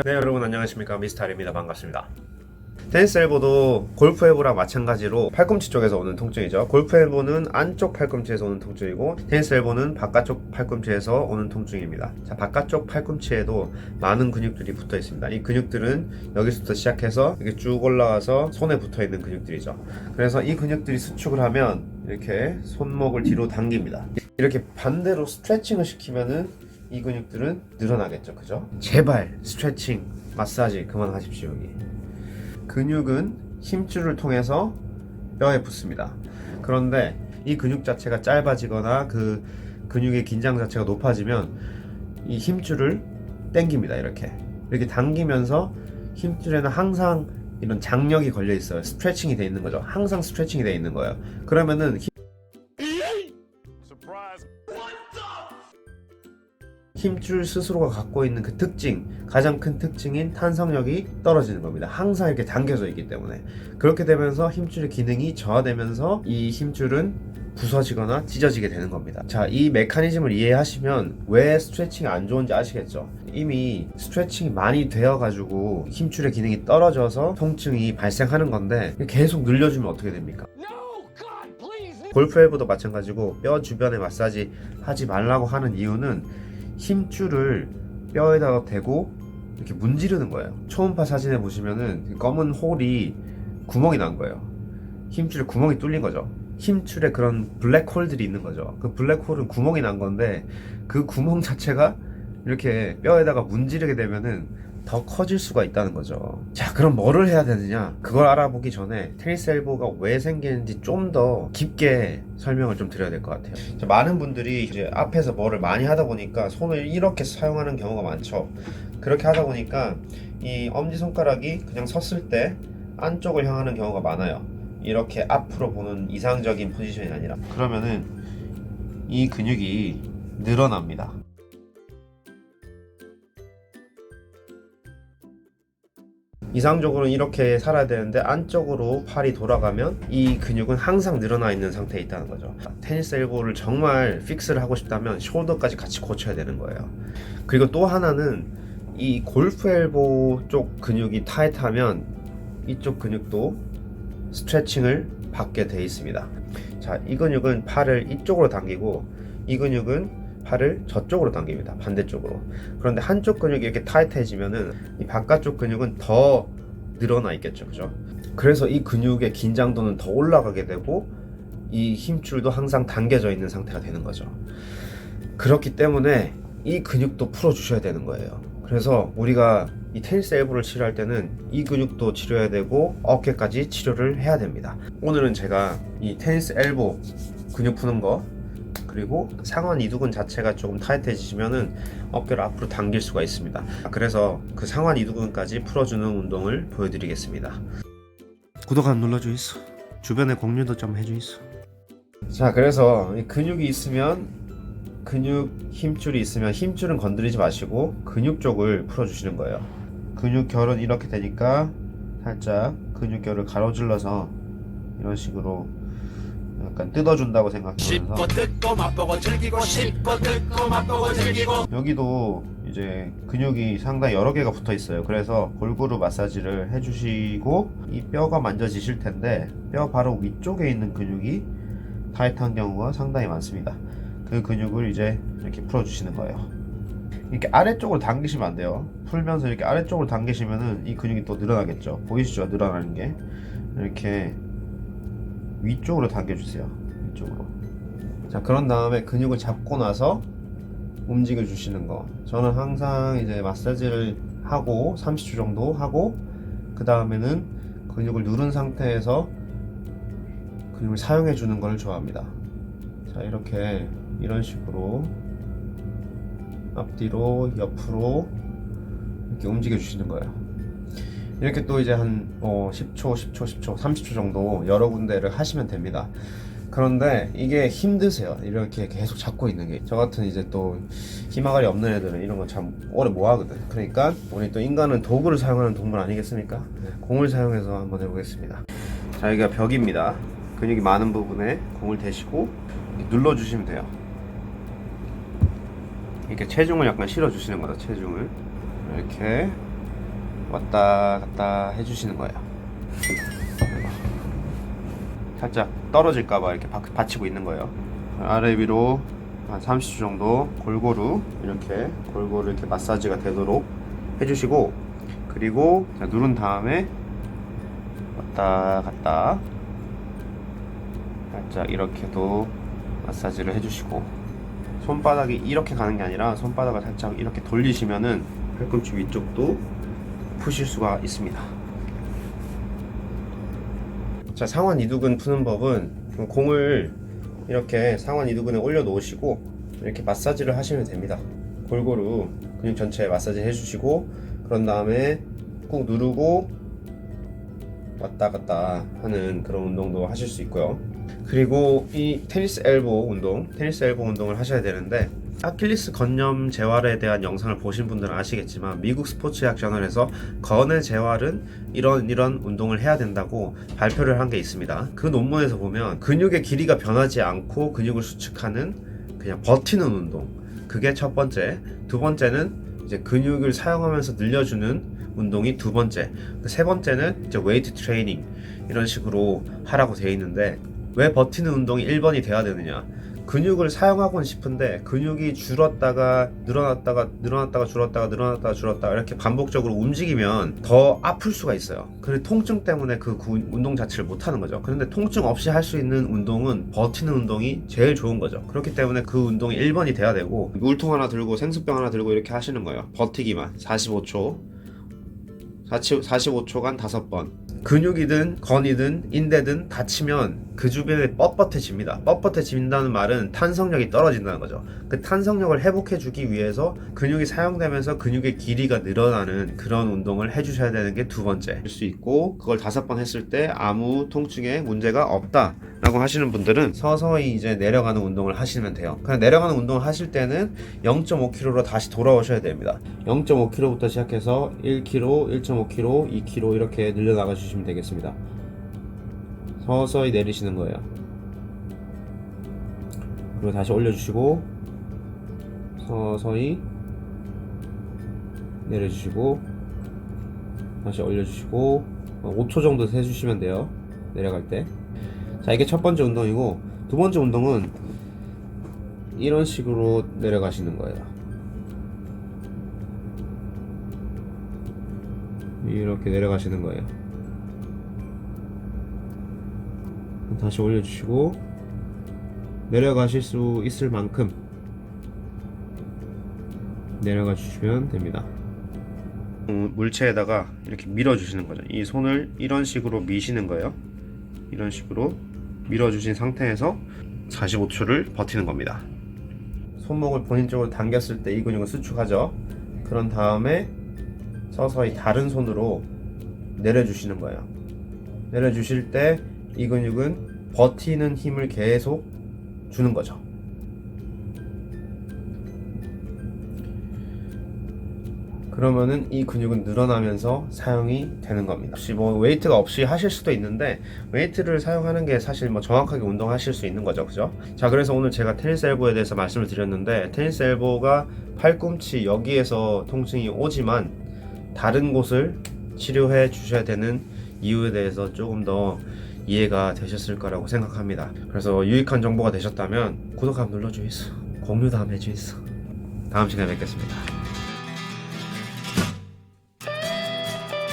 네, 여러분 안녕하십니까, 미스터입니다. 반갑습니다. 테니스 엘보도 골프 엘보랑 마찬가지로 팔꿈치 쪽에서 오는 통증이죠. 골프 엘보는 안쪽 팔꿈치에서 오는 통증이고, 테니스 엘보는 바깥쪽 팔꿈치에서 오는 통증입니다. 자, 바깥쪽 팔꿈치에도 많은 근육들이 붙어 있습니다. 이 근육들은 여기서부터 시작해서 이렇게 쭉 올라가서 손에 붙어 있는 근육들이죠. 그래서 이 근육들이 수축을 하면 이렇게 손목을 뒤로 당깁니다. 이렇게 반대로 스트레칭을 시키면은 이 근육들은 늘어나겠죠, 그죠? 제발 스트레칭, 마사지 그만하십시오. 여기 근육은 힘줄을 통해서 뼈에 붙습니다. 그런데 이 근육 자체가 짧아지거나 그 근육의 긴장 자체가 높아지면 이 힘줄을 당깁니다. 이렇게 당기면서 힘줄에는 항상 이런 장력이 걸려 있어요. 스트레칭이 돼 있는 거죠. 항상 스트레칭이 돼 있는 거예요. 그러면은 힘줄 스스로가 갖고 있는 그 특징, 가장 큰 특징인 탄성력이 떨어지는 겁니다. 항상 이렇게 당겨져 있기 때문에. 그렇게 되면서 힘줄의 기능이 저하되면서 이 힘줄은 부서지거나 찢어지게 되는 겁니다. 자, 이 메커니즘을 이해하시면 왜 스트레칭이 안 좋은지 아시겠죠? 이미 스트레칭이 많이 되어가지고 힘줄의 기능이 떨어져서 통증이 발생하는 건데 계속 늘려주면 어떻게 됩니까? 골프 엘보도 마찬가지고 뼈 주변에 마사지 하지 말라고 하는 이유는 힘줄을 뼈에다가 대고 이렇게 문지르는 거예요. 초음파 사진에 보시면은 검은 홀이 구멍이 난 거예요. 힘줄에 구멍이 뚫린 거죠. 힘줄에 그런 블랙홀들이 있는 거죠. 그 블랙홀은 구멍이 난 건데 그 구멍 자체가 이렇게 뼈에다가 문지르게 되면은 더 커질 수가 있다는 거죠. 자, 그럼 뭐를 해야 되느냐? 그걸 알아보기 전에 테니스 엘보가 왜 생기는지 좀 더 깊게 설명을 좀 드려야 될 것 같아요. 자, 많은 분들이 이제 앞에서 뭐를 많이 하다 보니까 손을 이렇게 사용하는 경우가 많죠. 그렇게 하다 보니까 이 엄지손가락이 그냥 섰을 때 안쪽을 향하는 경우가 많아요. 이렇게 앞으로 보는 이상적인 포지션이 아니라. 그러면은 이 근육이 늘어납니다. 이상적으로는 이렇게 살아야 되는데 안쪽으로 팔이 돌아가면 이 근육은 항상 늘어나 있는 상태에 있다는 거죠. 테니스 엘보를 정말 픽스를 하고 싶다면 숄더까지 같이 고쳐야 되는 거예요. 그리고 또 하나는 이 골프 엘보 쪽 근육이 타이트하면 이쪽 근육도 스트레칭을 받게 돼 있습니다. 자, 이 근육은 팔을 이쪽으로 당기고 이 근육은 팔을 저쪽으로 당깁니다. 반대쪽으로. 그런데 한쪽 근육이 이렇게 타이트해지면은 이 바깥쪽 근육은 더 늘어나 있겠죠, 그죠? 그래서 이 근육의 긴장도는 더 올라가게 되고 이 힘줄도 항상 당겨져 있는 상태가 되는 거죠. 그렇기 때문에 이 근육도 풀어주셔야 되는 거예요. 그래서 우리가 이 테니스 엘보를 치료할 때는 이 근육도 치료해야 되고 어깨까지 치료를 해야 됩니다. 오늘은 제가 이 테니스 엘보 근육 푸는 거, 그리고 상완 이두근 자체가 조금 타이트해지시면은 어깨를 앞으로 당길 수가 있습니다. 그래서 그 상완 이두근까지 풀어주는 운동을 보여드리겠습니다. 구독 안 눌러주이소. 주변에 공유도 좀 해주이소. 자, 그래서 이 근육이 있으면 근육 힘줄이 있으면 힘줄은 건드리지 마시고 근육 쪽을 풀어주시는 거예요. 근육결은 이렇게 되니까 살짝 근육결을 가로질러서 이런 식으로 약간 뜯어준다고 생각하면서 여기도 이제 근육이 상당히 여러 개가 붙어 있어요. 그래서 골고루 마사지를 해주시고 이 뼈가 만져지실 텐데 뼈 바로 위쪽에 있는 근육이 타이트한 경우가 상당히 많습니다. 그 근육을 이제 이렇게 풀어주시는 거예요. 이렇게 아래쪽으로 당기시면 안 돼요. 풀면서 이렇게 아래쪽으로 당기시면은 이 근육이 또 늘어나겠죠. 보이시죠? 늘어나는 게. 이렇게 위쪽으로 당겨주세요. 위쪽으로. 자, 그런 다음에 근육을 잡고 나서 움직여 주시는 거. 저는 항상 이제 마사지를 하고 30초 정도 하고 그 다음에는 근육을 누른 상태에서 근육을 사용해 주는 걸 좋아합니다. 자, 이렇게 이런 식으로 앞뒤로 옆으로 이렇게 움직여 주시는 거예요. 이렇게 또 이제 한 10초, 10초, 10초, 30초 정도 여러 군데를 하시면 됩니다. 그런데 이게 힘드세요. 이렇게 계속 잡고 있는 게. 저 같은 이제 또 힘아가리 없는 애들은 이런 거 참 오래 못 하거든. 그러니까 우리 또 인간은 도구를 사용하는 동물 아니겠습니까? 공을 사용해서 한번 해보겠습니다. 자, 여기가 벽입니다. 근육이 많은 부분에 공을 대시고 눌러주시면 돼요. 이렇게 체중을 약간 실어 주시는 거다. 체중을 이렇게 왔다 갔다 해주시는 거예요. 살짝 떨어질까봐 이렇게 받치고 있는 거예요. 아래 위로 한 30초 정도 골고루 이렇게 마사지가 되도록 해주시고, 그리고 누른 다음에 왔다 갔다 살짝 이렇게도 마사지를 해주시고, 손바닥이 이렇게 가는 게 아니라 손바닥을 살짝 이렇게 돌리시면은 팔꿈치 위쪽도 푸실 수가 있습니다. 자, 상완 이두근 푸는 법은 공을 이렇게 상완 이두근에 올려 놓으시고 이렇게 마사지를 하시면 됩니다. 골고루 근육 전체에 마사지 해주시고, 그런 다음에 꾹 누르고 왔다 갔다 하는 그런 운동도 하실 수 있고요. 그리고 이 테니스 엘보 운동을 하셔야 되는데, 아킬리스 건염 재활에 대한 영상을 보신 분들은 아시겠지만 미국 스포츠의학 저널에서 건의 재활은 이런 운동을 해야 된다고 발표를 한 게 있습니다. 그 논문에서 보면 근육의 길이가 변하지 않고 근육을 수축하는 그냥 버티는 운동, 그게 첫 번째. 두 번째는 이제 근육을 사용하면서 늘려주는 운동이 두 번째. 세 번째는 이제 웨이트 트레이닝, 이런 식으로 하라고 되어 있는데, 왜 버티는 운동이 1번이 돼야 되느냐? 근육을 사용하고는 싶은데 근육이 줄었다가 늘어났다가 줄었다가 이렇게 반복적으로 움직이면 더 아플 수가 있어요. 그리고 통증 때문에 그 운동 자체를 못 하는 거죠. 그런데 통증 없이 할 수 있는 운동은 버티는 운동이 제일 좋은 거죠. 그렇기 때문에 그 운동이 1번이 돼야 되고, 물통 하나 들고 생수병 하나 들고 이렇게 하시는 거예요. 버티기만 45초간 5번. 근육이든 건이든 인대든 다치면 그 주변에 뻣뻣해집니다. 뻣뻣해진다는 말은 탄성력이 떨어진다는 거죠. 그 탄성력을 회복해주기 위해서 근육이 사용되면서 근육의 길이가 늘어나는 그런 운동을 해주셔야 되는 게 두 번째일 수 있고, 그걸 5번 했을 때 아무 통증에 문제가 없다 라고 하시는 분들은 서서히 이제 내려가는 운동을 하시면 돼요. 그냥 내려가는 운동을 하실 때는 0.5kg로 다시 돌아오셔야 됩니다. 0.5kg부터 시작해서 1kg, 1.5kg, 2kg 이렇게 늘려나가 주시면 되겠습니다. 서서히 내리시는 거예요. 그리고 다시 올려주시고 서서히 내려주시고 다시 올려주시고 5초 정도 해주시면 돼요. 내려갈 때. 자, 이게 첫 번째 운동이고, 두 번째 운동은 이런 식으로 내려가시는 거예요. 이렇게 내려가시는 거예요. 다시 올려주시고 내려가실 수 있을 만큼 내려가 주시면 됩니다. 물체에다가 이렇게 밀어주시는 거죠. 이 손을 이런 식으로 미시는 거예요. 이런 식으로 밀어주신 상태에서 45초를 버티는 겁니다. 손목을 본인 쪽으로 당겼을 때 이 근육은 수축하죠. 그런 다음에 서서히 다른 손으로 내려주시는 거예요. 내려주실 때 이 근육은 버티는 힘을 계속 주는 거죠. 그러면은 이 근육은 늘어나면서 사용이 되는 겁니다. 혹시 뭐 웨이트가 없이 하실 수도 있는데, 웨이트를 사용하는 게 사실 뭐 정확하게 운동하실 수 있는 거죠, 그죠? 자, 그래서 오늘 제가 테니스 엘보에 대해서 말씀을 드렸는데, 테니스 엘보가 팔꿈치 여기에서 통증이 오지만 다른 곳을 치료해 주셔야 되는 이유에 대해서 조금 더 이해가 되셨을 거라고 생각합니다. 그래서 유익한 정보가 되셨다면 구독 한번 눌러주이소, 공유도 한번 해주이소. 다음 시간에 뵙겠습니다.